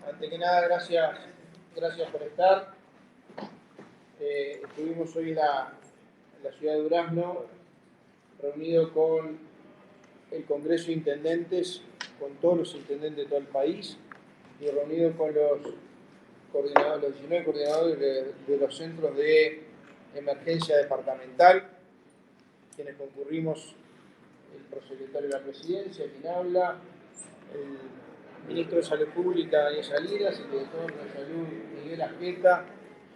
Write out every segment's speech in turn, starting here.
Ante que nada, gracias por estar. Estuvimos hoy en la ciudad de Durazno, reunido con el Congreso de Intendentes, con todos los intendentes de todo el país, y reunido con los 19 coordinadores de los centros de emergencia departamental, quienes concurrimos, el prosecretario de la Presidencia, quien habla, el ministro de Salud Pública, Daniel Salinas, el director de Salud, Miguel Ajeta.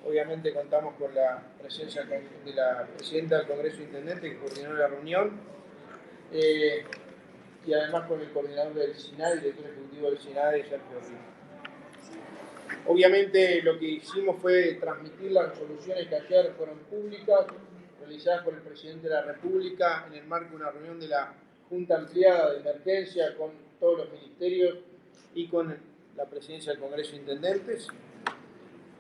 Obviamente contamos con la presencia de la presidenta del Congreso de Intendentes, que coordinó la reunión, y además con el coordinador del SINADE, el director ejecutivo del SINADE, Sergio Ríos. Obviamente lo que hicimos fue transmitir las resoluciones que ayer fueron públicas, realizadas por el presidente de la República en el marco de una reunión de la Junta Ampliada de Emergencia con todos los ministerios y con la presidencia del Congreso de Intendentes.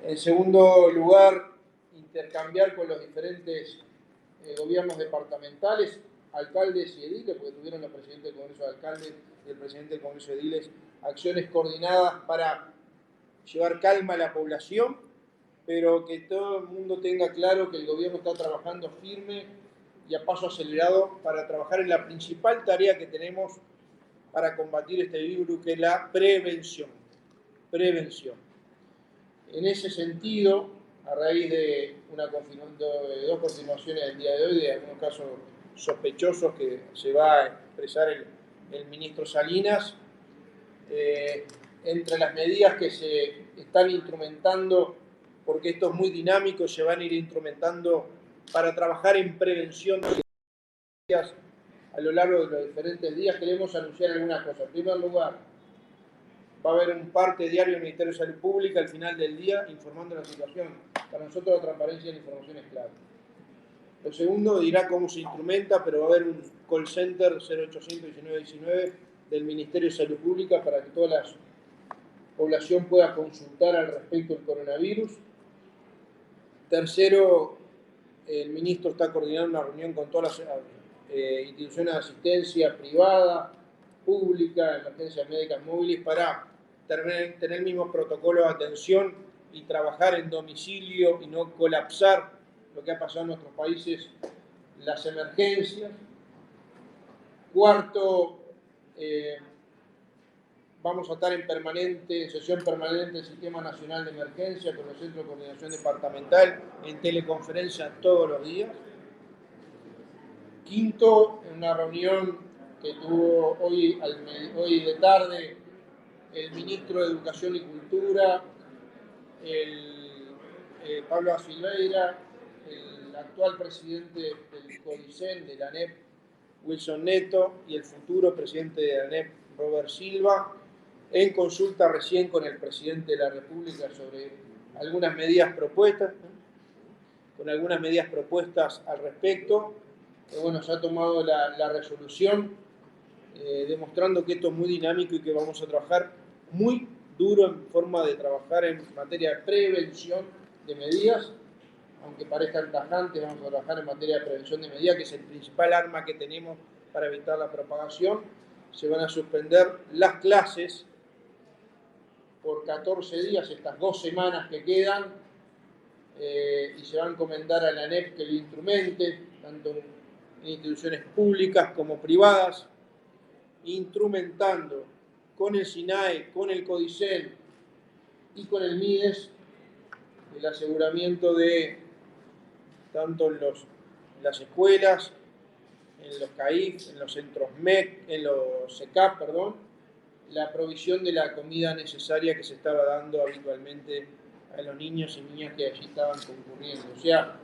En segundo lugar, intercambiar con los diferentes gobiernos departamentales, alcaldes y ediles, porque tuvieron los presidentes del Congreso de Alcaldes y el presidente del Congreso de Ediles acciones coordinadas para llevar calma a la población, pero que todo el mundo tenga claro que el gobierno está trabajando firme y a paso acelerado para trabajar en la principal tarea que tenemos para combatir este virus, que es la prevención. En ese sentido, a raíz de dos confirmaciones del día de hoy, de algunos casos sospechosos que se va a expresar el ministro Salinas, entre las medidas que se están instrumentando, porque esto es muy dinámico, se van a ir instrumentando para trabajar en prevención a lo largo de los diferentes días. Queremos anunciar algunas cosas. En primer lugar, va a haber un parte diario del Ministerio de Salud Pública al final del día informando la situación. Para nosotros la transparencia de la información es clave. Lo segundo dirá cómo se instrumenta, pero va a haber un call center 0800 1919 del Ministerio de Salud Pública para que toda la población pueda consultar al respecto del coronavirus. Tercero, el ministro está coordinando una reunión con todas las instituciones de asistencia privada, pública, emergencias médicas móviles, para tener el mismo protocolo de atención y trabajar en domicilio y no colapsar lo que ha pasado en nuestros países, las emergencias. Cuarto, vamos a estar en sesión permanente del Sistema Nacional de Emergencia con los Centros de Coordinación Departamental, en teleconferencia todos los días. Quinto, en una reunión que tuvo hoy de tarde el ministro de Educación y Cultura, Pablo Silveira, el actual presidente del CODICEN, de la ANEP, Wilson Neto, y el futuro presidente de la ANEP, Robert Silva, en consulta recién con el presidente de la República sobre algunas medidas propuestas, al respecto. Bueno, se ha tomado la resolución, demostrando que esto es muy dinámico y que vamos a trabajar muy duro en forma de trabajar en materia de prevención de medidas. Aunque parezcan tajantes, vamos a trabajar en materia de prevención de medidas, que es el principal arma que tenemos para evitar la propagación. Se van a suspender las clases por 14 días, estas 2 semanas que quedan, y se va a encomendar a la ANEP que lo instrumente, tanto en instituciones públicas como privadas, instrumentando con el SINAE, con el CODICEN y con el MIDES el aseguramiento de, tanto en las escuelas, en los CAIF, en los centros MEC, en los CECAP, la provisión de la comida necesaria que se estaba dando habitualmente a los niños y niñas que allí estaban concurriendo. O sea,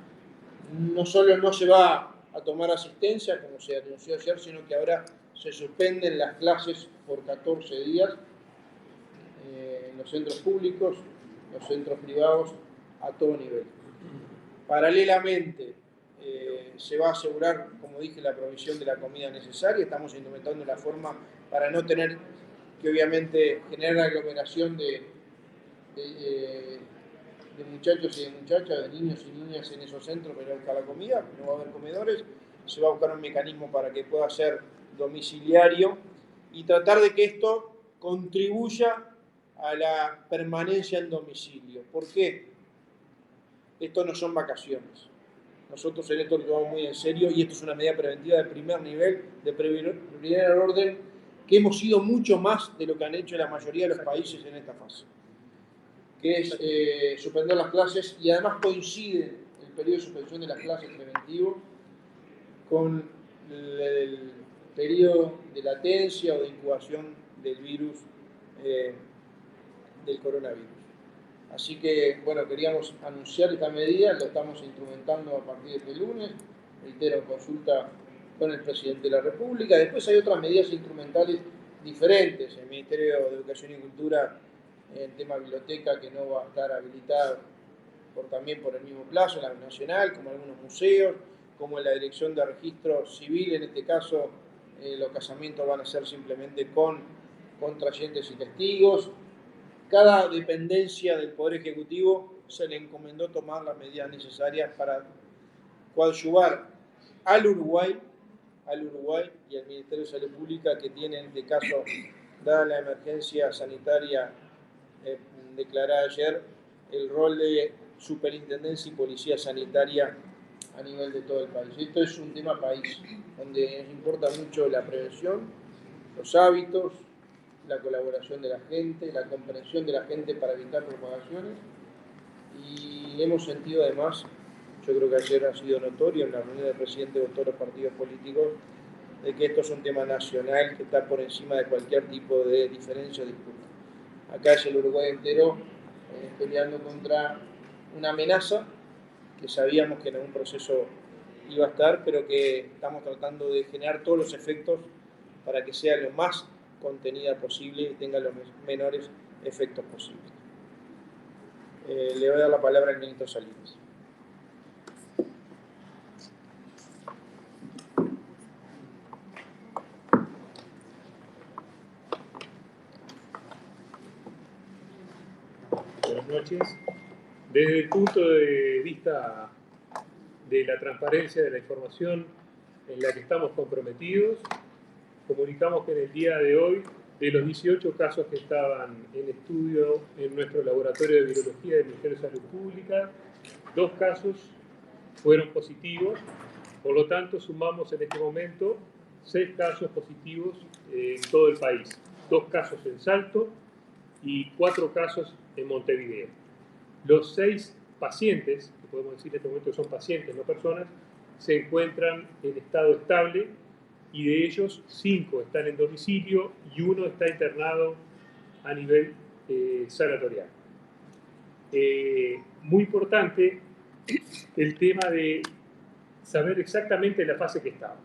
no solo no se va a tomar asistencia, como se anunció ayer, sino que ahora se suspenden las clases por 14 días en los centros públicos, los centros privados, a todo nivel. Paralelamente, se va a asegurar, como dije, la provisión de la comida necesaria. Estamos instrumentando la forma para no tener que, obviamente, generar aglomeración de muchachos y de muchachas, de niños y niñas en esos centros para ir a buscar la comida. No va a haber comedores. Se va a buscar un mecanismo para que pueda ser domiciliario y tratar de que esto contribuya a la permanencia en domicilio. ¿Por qué? Esto no son vacaciones. Nosotros en esto lo tomamos muy en serio y esto es una medida preventiva de primer nivel, de primer orden, que hemos ido mucho más de lo que han hecho la mayoría de los países en esta fase, que es suspender las clases, y además coincide el periodo de suspensión de las clases preventivo con el periodo de latencia o de incubación del virus, del coronavirus. Así que, bueno, queríamos anunciar esta medida, la estamos instrumentando a partir de este lunes, reitero, en consulta con el presidente de la República. Después hay otras medidas instrumentales diferentes. El Ministerio de Educación y Cultura, en tema biblioteca, que no va a estar habilitado también por el mismo plazo, en la nacional, como algunos museos, como en la Dirección de Registro Civil. En este caso, los casamientos van a ser simplemente con contrayentes y testigos. Cada dependencia del Poder Ejecutivo se le encomendó tomar las medidas necesarias para coadyuvar al Uruguay y al Ministerio de Salud Pública, que tiene en este caso, dada la emergencia sanitaria declarada ayer, el rol de superintendencia y policía sanitaria a nivel de todo el país. Esto es un tema país, donde nos importa mucho la prevención, los hábitos, la colaboración de la gente, la comprensión de la gente para evitar propagaciones, y hemos sentido además, yo creo que ayer ha sido notorio en la reunión del presidente con todos los partidos políticos, de que esto es un tema nacional que está por encima de cualquier tipo de diferencia o disputa. Acá es el Uruguay entero peleando contra una amenaza que sabíamos que en algún proceso iba a estar, pero que estamos tratando de generar todos los efectos para que sea lo más contenida posible y tenga los menores efectos posibles. Le voy a dar la palabra al ministro Salinas. Buenas noches. Desde el punto de vista de la transparencia de la información en la que estamos comprometidos, comunicamos que en el día de hoy, de los 18 casos que estaban en estudio en nuestro laboratorio de virología del Ministerio de Salud Pública, 2 casos fueron positivos. Por lo tanto, sumamos en este momento 6 casos positivos en todo el país. 2 casos en Salto y 4 casos en Montevideo. Los 6 pacientes, que podemos decir en este momento que son pacientes, no personas, se encuentran en estado estable, y de ellos 5 están en domicilio y 1 está internado a nivel sanatorial. Muy importante el tema de saber exactamente la fase que estábamos.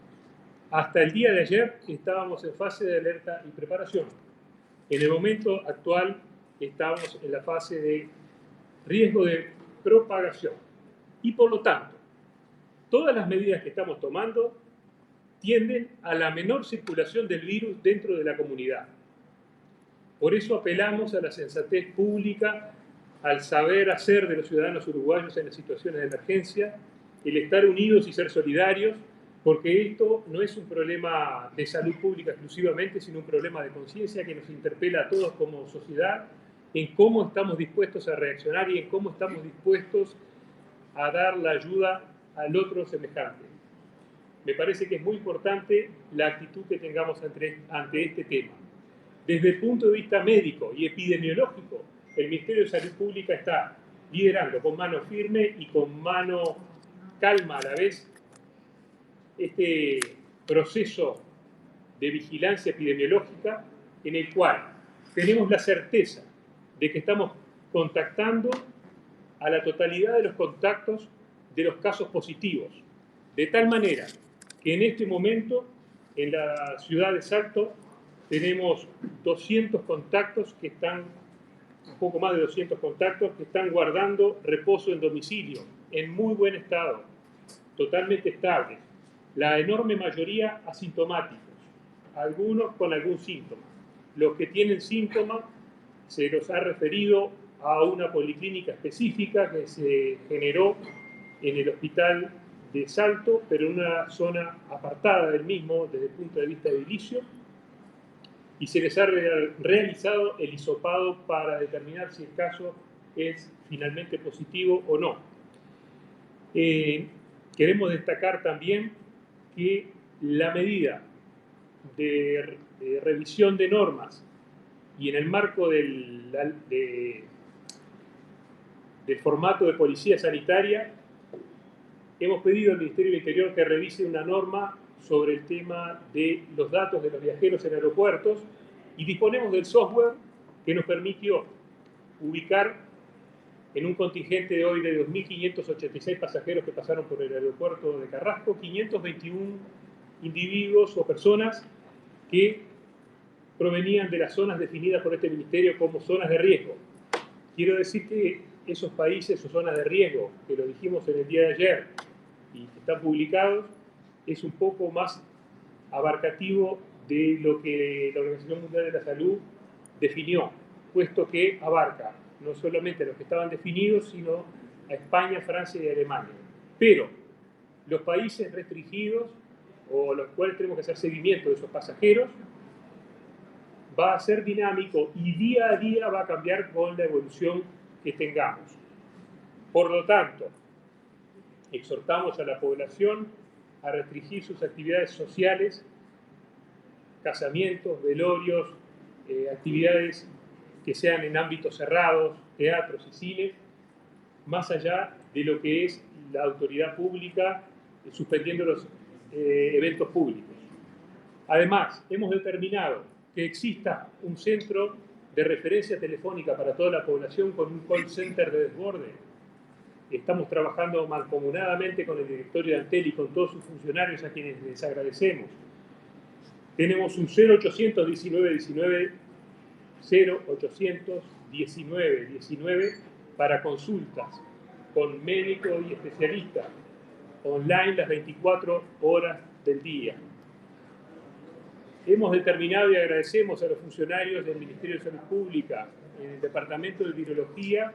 Hasta el día de ayer estábamos en fase de alerta y preparación. En el momento actual estamos en la fase de riesgo de propagación. Y por lo tanto, todas las medidas que estamos tomando tienden a la menor circulación del virus dentro de la comunidad. Por eso apelamos a la sensatez pública, al saber hacer de los ciudadanos uruguayos en las situaciones de emergencia, el estar unidos y ser solidarios, porque esto no es un problema de salud pública exclusivamente, sino un problema de conciencia que nos interpela a todos como sociedad, en cómo estamos dispuestos a reaccionar y en cómo estamos dispuestos a dar la ayuda al otro semejante. Me parece que es muy importante la actitud que tengamos ante este tema. Desde el punto de vista médico y epidemiológico, el Ministerio de Salud Pública está liderando con mano firme y con mano calma a la vez este proceso de vigilancia epidemiológica, en el cual tenemos la certeza de que estamos contactando a la totalidad de los contactos de los casos positivos, de tal manera que en este momento en la ciudad de Salto tenemos 200 contactos que están, un poco más de 200 contactos que están guardando reposo en domicilio, en muy buen estado, totalmente estables, la enorme mayoría asintomáticos, algunos con algún síntoma. Los que tienen síntomas se los ha referido a una policlínica específica que se generó en el hospital de Salto, pero en una zona apartada del mismo desde el punto de vista edilicio. y se les ha realizado el hisopado para determinar si el caso es finalmente positivo o no. Queremos destacar también que la medida de revisión de normas y en el marco del formato de policía sanitaria, hemos pedido al Ministerio del Interior que revise una norma sobre el tema de los datos de los viajeros en aeropuertos y disponemos del software que nos permitió ubicar en un contingente de hoy de 2.586 pasajeros que pasaron por el aeropuerto de Carrasco, 521 individuos o personas que provenían de las zonas definidas por este ministerio como zonas de riesgo. Quiero decir que esos países o zonas de riesgo, que lo dijimos en el día de ayer y que están publicados, es un poco más abarcativo de lo que la Organización Mundial de la Salud definió, puesto que abarca no solamente a los que estaban definidos, sino a España, Francia y Alemania. Pero los países restringidos, o los cuales tenemos que hacer seguimiento de esos pasajeros, va a ser dinámico y día a día va a cambiar con la evolución que tengamos. Por lo tanto, exhortamos a la población a restringir sus actividades sociales, casamientos, velorios, actividades que sean en ámbitos cerrados, teatros y cines, más allá de lo que es la autoridad pública suspendiendo los eventos públicos. Además, hemos determinado que exista un centro de referencia telefónica para toda la población con un call center de desborde. Estamos trabajando mancomunadamente con el directorio de Antel y con todos sus funcionarios a quienes les agradecemos. Tenemos un 0800 19 19 0800 19 19 para consultas con médico y especialista online las 24 horas del día. Hemos determinado y agradecemos a los funcionarios del Ministerio de Salud Pública en el Departamento de Virología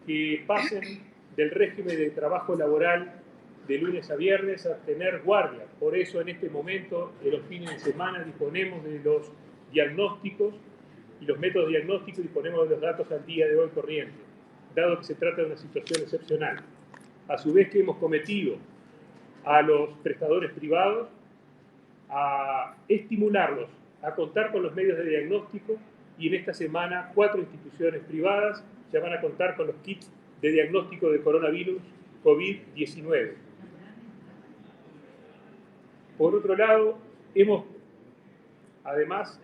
que pasen del régimen de trabajo laboral de lunes a viernes a tener guardia. Por eso en este momento, en los fines de semana, disponemos de los diagnósticos y los métodos diagnósticos, disponemos de los datos al día de hoy corriente, dado que se trata de una situación excepcional. A su vez que hemos cometido a los prestadores privados a estimularlos a contar con los medios de diagnóstico y en esta semana 4 instituciones privadas ya van a contar con los kits de diagnóstico de coronavirus COVID-19. Por otro lado, hemos además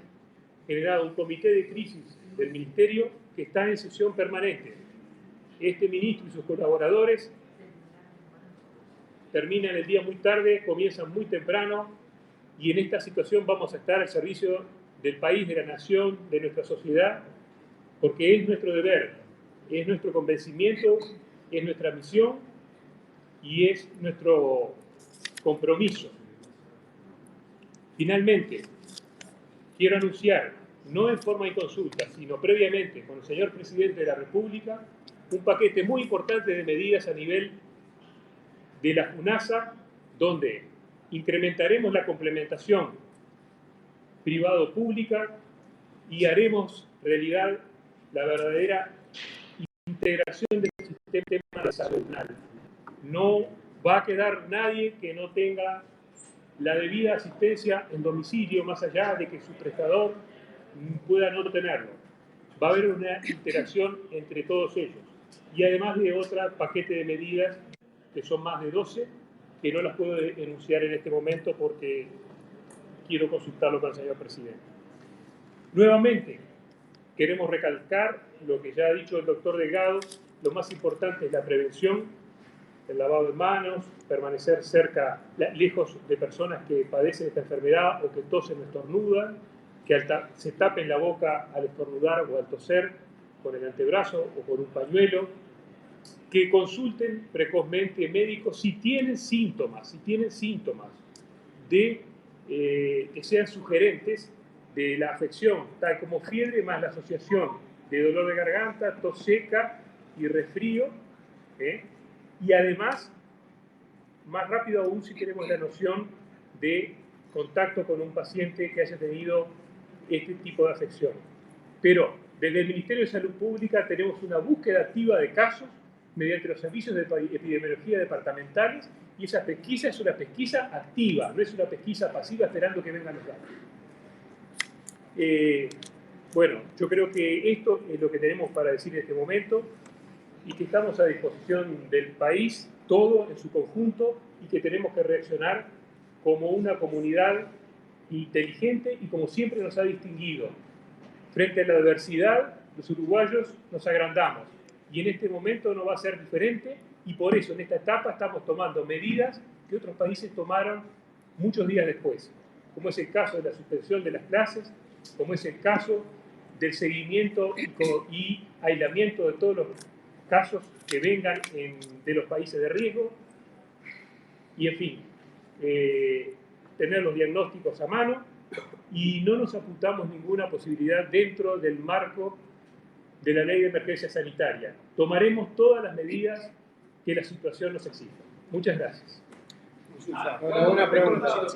generado un comité de crisis del Ministerio que está en sesión permanente. Este ministro y sus colaboradores terminan el día muy tarde, comienzan muy temprano y en esta situación vamos a estar al servicio del país, de la nación, de nuestra sociedad, porque es nuestro deber, es nuestro convencimiento, es nuestra misión y es nuestro compromiso. Finalmente, quiero anunciar, no en forma de consulta, sino previamente con el señor Presidente de la República, un paquete muy importante de medidas a nivel de la FUNASA, donde incrementaremos la complementación privado-pública y haremos realidad la verdadera integración del sistema de salud. No va a quedar nadie que no tenga la debida asistencia en domicilio, más allá de que su prestador pueda no tenerlo. Va a haber una interacción entre todos ellos. Y además de otro paquete de medidas, que son más de 12, que no las puedo enunciar en este momento porque quiero consultarlo con el señor presidente. Nuevamente, queremos recalcar lo que ya ha dicho el doctor Delgado, lo más importante es la prevención, el lavado de manos, permanecer lejos de personas que padecen esta enfermedad o que tosen o estornudan, que se tapen la boca al estornudar o al toser con el antebrazo o con un pañuelo, que consulten precozmente médicos si tienen síntomas que sean sugerentes de la afección, tal como fiebre más la asociación de dolor de garganta, tos seca y resfrío, y además, más rápido aún si tenemos la noción de contacto con un paciente que haya tenido este tipo de afecciones. Pero desde el Ministerio de Salud Pública tenemos una búsqueda activa de casos mediante los servicios de epidemiología departamentales, y esa pesquisa es una pesquisa activa, no es una pesquisa pasiva esperando que vengan los datos. Bueno, yo creo que esto es lo que tenemos para decir en este momento, y que estamos a disposición del país, todo en su conjunto, y que tenemos que reaccionar como una comunidad inteligente y como siempre nos ha distinguido. Frente a la adversidad, los uruguayos nos agrandamos, y en este momento no va a ser diferente, y por eso en esta etapa estamos tomando medidas que otros países tomaron muchos días después, como es el caso de la suspensión de las clases, como es el caso del seguimiento y aislamiento de todos los casos que vengan de los países de riesgo, y en fin, tener los diagnósticos a mano, y no nos apuntamos ninguna posibilidad dentro del marco de la ley de emergencia sanitaria. Tomaremos todas las medidas que la situación nos exija. Muchas gracias. Una pregunta.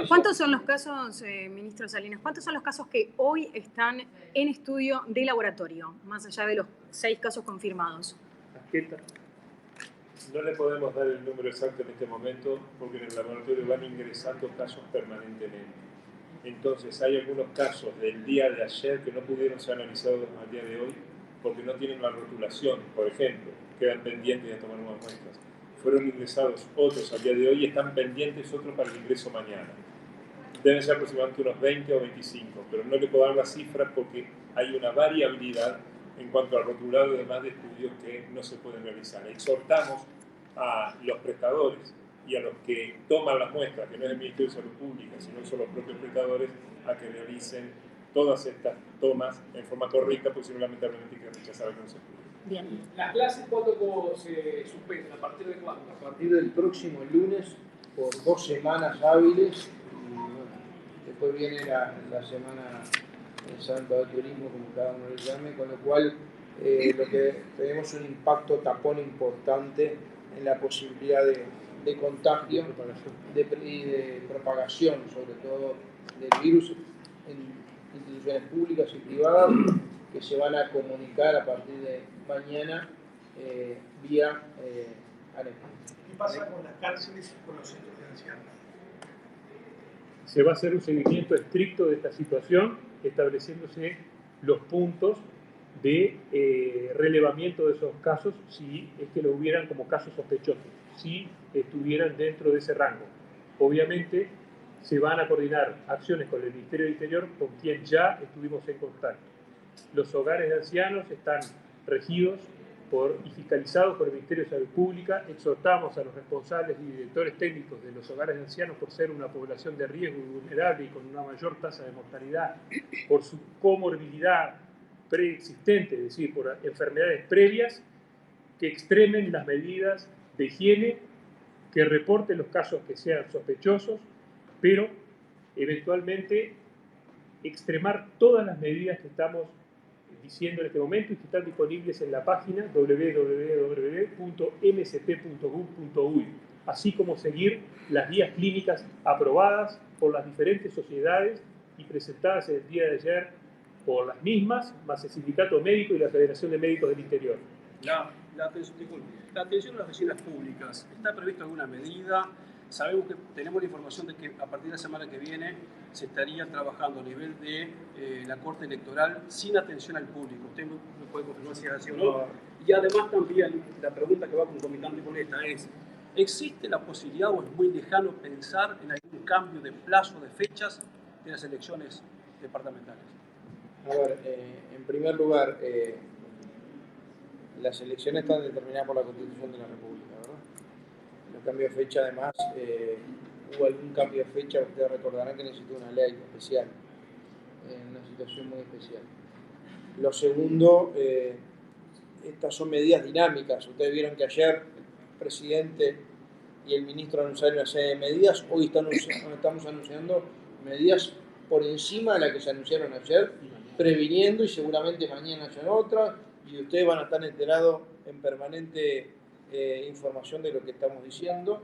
¿Cuántos son los casos, ministro Salinas, cuántos son los casos que hoy están en estudio de laboratorio, más allá de los 6 casos confirmados? No le podemos dar el número exacto en este momento porque en el laboratorio van ingresando casos permanentemente. Entonces hay algunos casos del día de ayer que no pudieron ser analizados al día de hoy porque no tienen la rotulación, por ejemplo, quedan pendientes de tomar nuevas muestras. Fueron ingresados otros al día de hoy y están pendientes otros para el ingreso mañana. Deben ser aproximadamente unos 20 o 25, pero no le puedo dar las cifras porque hay una variabilidad en cuanto al rotulado y demás de estudios que no se pueden realizar. Exhortamos a los prestadores y a los que toman las muestras, que no es el Ministerio de Salud Pública, sino son los propios prestadores, a que realicen todas estas tomas en forma correcta, porque si no, lamentablemente hay que rechazar algunos estudios. Bien. ¿Las clases cuándo se suspenden? ¿A partir de cuándo? A partir del próximo lunes, por 2 semanas hábiles, y bueno, después viene la semana santa de turismo, como cada uno le llame, con lo cual lo que tenemos un impacto tapón importante en la posibilidad de contagio y de propagación, sobre todo del virus, en instituciones públicas y privadas que se van a comunicar a partir de mañana vía ANEP. ¿Qué pasa con las cárceles y con los centros de ancianos? Se va a hacer un seguimiento estricto de esta situación, estableciéndose los puntos de relevamiento de esos casos, si es que lo hubieran como casos sospechosos, si estuvieran dentro de ese rango. Obviamente se van a coordinar acciones con el Ministerio del Interior, con quien ya estuvimos en contacto. Los hogares de ancianos están regidos y fiscalizados por el Ministerio de Salud Pública. Exhortamos a los responsables y directores técnicos de los hogares de ancianos, por ser una población de riesgo y vulnerable y con una mayor tasa de mortalidad por su comorbilidad preexistente, es decir, por enfermedades previas, que extremen las medidas de higiene, que reporten los casos que sean sospechosos, pero eventualmente extremar todas las medidas que estamos diciendo en este momento y que están disponibles en la página www.msp.gov.uy, así como seguir las guías clínicas aprobadas por las diferentes sociedades y presentadas el día de ayer por las mismas, más el Sindicato Médico y la Federación de Médicos del Interior. La atención a las oficinas públicas, ¿está prevista alguna medida? Sabemos que tenemos la información de que a partir de la semana que viene se estaría trabajando a nivel de la Corte Electoral sin atención al público. Usted no puede confirmar si es así o no. Y además también la pregunta que va concomitante con esta es, ¿existe la posibilidad o es muy lejano pensar en algún cambio de plazo, de fechas de las elecciones departamentales? A ver, en primer lugar, las elecciones están determinadas por la Constitución de la República, ¿verdad? Los cambios de fecha, además, hubo algún cambio de fecha, ustedes recordarán que necesitó una ley especial, una situación muy especial. Lo segundo, estas son medidas dinámicas. Ustedes vieron que ayer el presidente y el ministro anunciaron una serie de medidas, hoy estamos anunciando medidas por encima de las que se anunciaron ayer, previniendo, y seguramente mañana hayan otras, y ustedes van a estar enterados en permanente información de lo que estamos diciendo.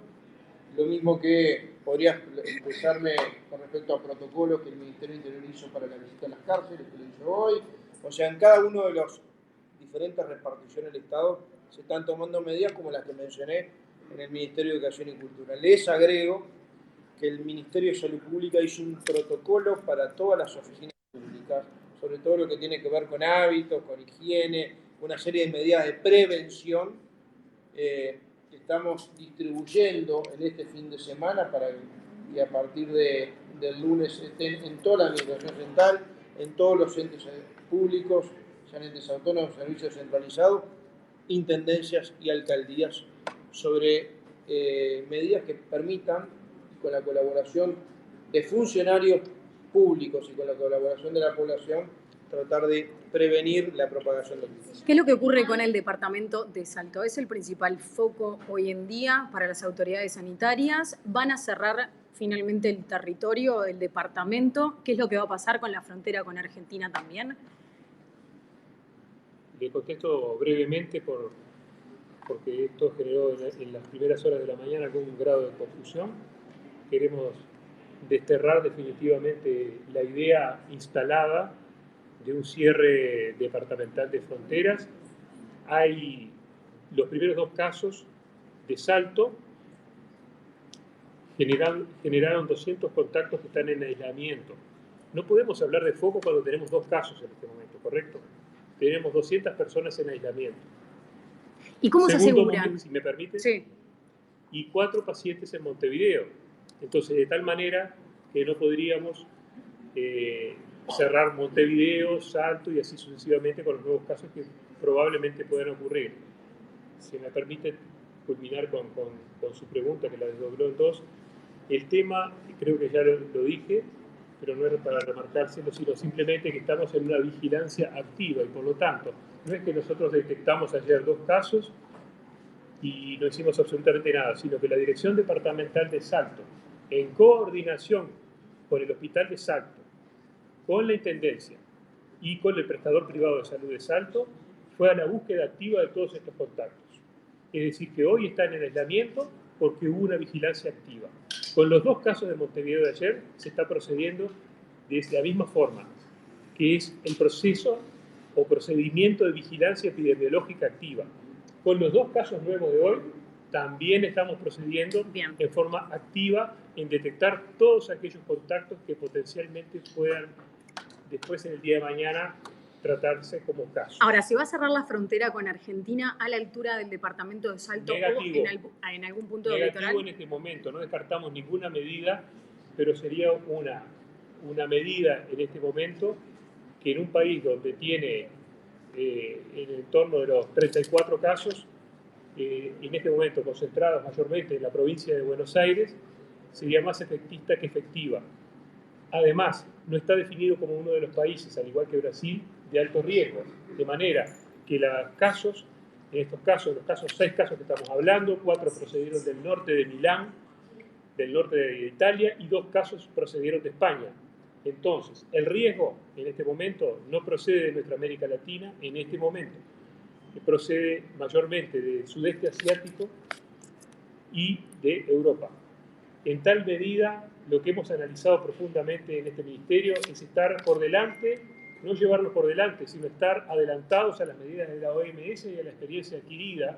Lo mismo que podría expresarme con respecto a protocolos que el Ministerio del Interior hizo para la visita a las cárceles, que lo hizo hoy. O sea, en cada uno de los diferentes reparticiones del Estado se están tomando medidas como las que mencioné en el Ministerio de Educación y Cultura. Les agrego que el Ministerio de Salud Pública hizo un protocolo para todas las oficinas públicas, sobre todo lo que tiene que ver con hábitos, con higiene, una serie de medidas de prevención que estamos distribuyendo en este fin de semana para que a partir del lunes estén en toda la administración central, en todos los entes públicos, sean entes autónomos, servicios centralizados, intendencias y alcaldías, sobre medidas que permitan, con la colaboración de funcionarios públicos y con la colaboración de la población, tratar de prevenir la propagación del virus. ¿Qué es lo que ocurre con el departamento de Salto? ¿Es el principal foco hoy en día para las autoridades sanitarias? ¿Van a cerrar finalmente el territorio del departamento? ¿Qué es lo que va a pasar con la frontera con Argentina también? Le contesto brevemente porque esto generó en las primeras horas de la mañana algún grado de confusión. Queremos desterrar definitivamente la idea instalada de un cierre departamental de fronteras. Hay los primeros 2 casos de Salto, generaron 200 contactos que están en aislamiento. No podemos hablar de foco cuando tenemos 2 casos en este momento, ¿correcto? Tenemos 200 personas en aislamiento. ¿Y cómo se aseguran? Si me permite. Sí. Y 4 pacientes en Montevideo. Entonces, de tal manera que no podríamos cerrar Montevideo, Salto y así sucesivamente con los nuevos casos que probablemente puedan ocurrir. Si me permite culminar con su pregunta, que la desdobló en 2, el tema, creo que ya lo dije, pero no es para remarcárselo, sino simplemente que estamos en una vigilancia activa y por lo tanto, no es que nosotros detectamos ayer 2 casos y no hicimos absolutamente nada, sino que la Dirección Departamental de Salto, en coordinación con el Hospital de Salto, con la Intendencia y con el prestador privado de salud de Salto, fue a la búsqueda activa de todos estos contactos. Es decir, que hoy están en aislamiento porque hubo una vigilancia activa. Con los 2 casos de Montevideo de ayer se está procediendo de la misma forma, que es el proceso o procedimiento de vigilancia epidemiológica activa. Con los 2 casos nuevos de hoy, también estamos procediendo en forma activa en detectar todos aquellos contactos que potencialmente puedan después en el día de mañana tratarse como casos. Ahora, ¿se va a cerrar la frontera con Argentina a la altura del departamento de Salto negativo, o en algún punto del negativo litoral? En este momento, no descartamos ninguna medida, pero sería una medida en este momento que en un país donde tiene en el entorno de los 34 casos, en este momento concentrados mayormente en la provincia de Buenos Aires, sería más efectista que efectiva. Además, no está definido como uno de los países, al igual que Brasil, de alto riesgo, de manera que los casos, en estos casos, los 6 casos que estamos hablando, 4 procedieron del norte de Milán, del norte de Italia, y 2 casos procedieron de España. Entonces, el riesgo en este momento no procede de nuestra América Latina, en este momento, procede mayormente del sudeste asiático y de Europa. En tal medida, lo que hemos analizado profundamente en este ministerio es estar por delante, no llevarnos por delante, sino estar adelantados a las medidas de la OMS y a la experiencia adquirida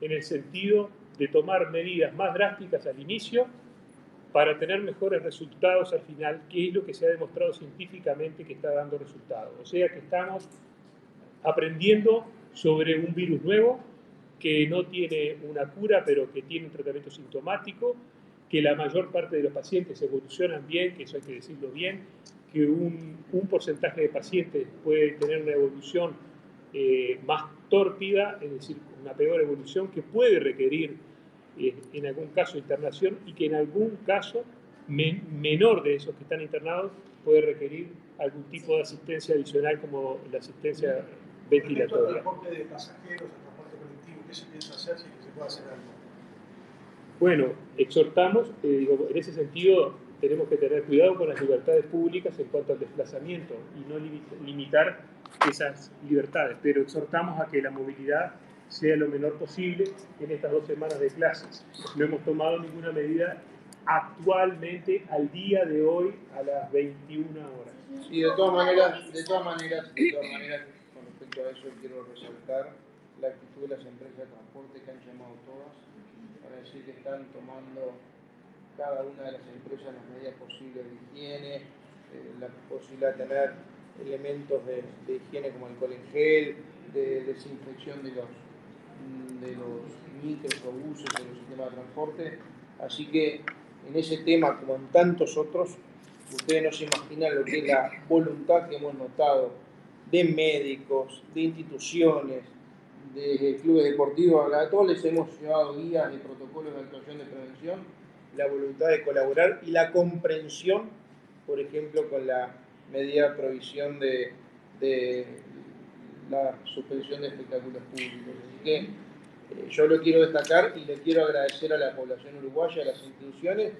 en el sentido de tomar medidas más drásticas al inicio para tener mejores resultados al final, que es lo que se ha demostrado científicamente que está dando resultados. O sea que estamos aprendiendo sobre un virus nuevo que no tiene una cura, pero que tiene un tratamiento sintomático, que la mayor parte de los pacientes evolucionan bien, que eso hay que decirlo bien, que un porcentaje de pacientes puede tener una evolución más tórpida, es decir, una peor evolución, que puede requerir en algún caso internación y que en algún caso menor de esos que están internados puede requerir algún tipo de asistencia adicional como la asistencia ventilatoria. ¿El transporte de pasajeros, el transporte colectivo, qué se piensa hacer si se puede hacer algo? Bueno, exhortamos, en ese sentido tenemos que tener cuidado con las libertades públicas en cuanto al desplazamiento y no limitar esas libertades, pero exhortamos a que la movilidad sea lo menor posible en estas 2 semanas de clases. No hemos tomado ninguna medida actualmente, al día de hoy, a las 21 horas. Sí, de todas maneras, con respecto a eso quiero resaltar la actitud de las empresas de transporte que han llamado todas para decir que están tomando cada una de las empresas las medidas posibles de higiene, la posibilidad de tener elementos de higiene como alcohol en gel, de desinfección de los micros o buses de los sistemas de transporte. Así que en ese tema, como en tantos otros, ustedes no se imaginan lo que es la voluntad que hemos notado de médicos, de instituciones, de clubes deportivos. A todos les hemos llevado guías y protocolos de actuación de prevención, la voluntad de colaborar y la comprensión, por ejemplo, con la medida de provisión de la suspensión de espectáculos públicos. Así que yo lo quiero destacar y le quiero agradecer a la población uruguaya, a las instituciones.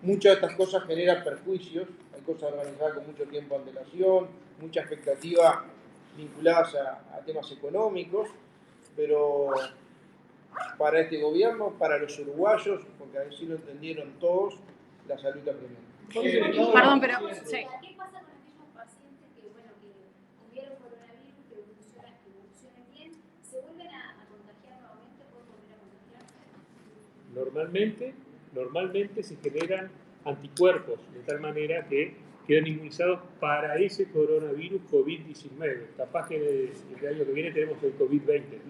Muchas de estas cosas generan perjuicios, hay cosas organizadas con mucho tiempo de antelación, mucha expectativa vinculadas a temas económicos, pero para este gobierno, para los uruguayos, porque así lo entendieron todos, la salud es primero. Perdón, pero sí. ¿Qué pasa con aquellos pacientes que tuvieron coronavirus, que evolucionan bien, se vuelven a contagiar nuevamente, pueden volver a contagiarse? Normalmente se generan anticuerpos, de tal manera que quedan inmunizados para ese coronavirus COVID-19. Capaz que el año que viene tenemos el COVID-20.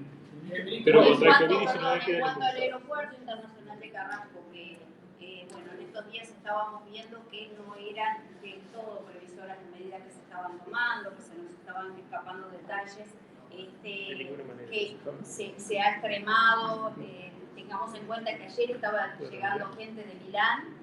Pero contra el COVID-19 quedan En cuanto al inmunizados. aeropuerto internacional de Carrasco, que en estos días estábamos viendo que no eran del todo previsoras las medidas que se estaban tomando, que se nos estaban escapando detalles, De ninguna manera. que se ha extremado. Tengamos en cuenta que ayer estaba llegando gente de Milán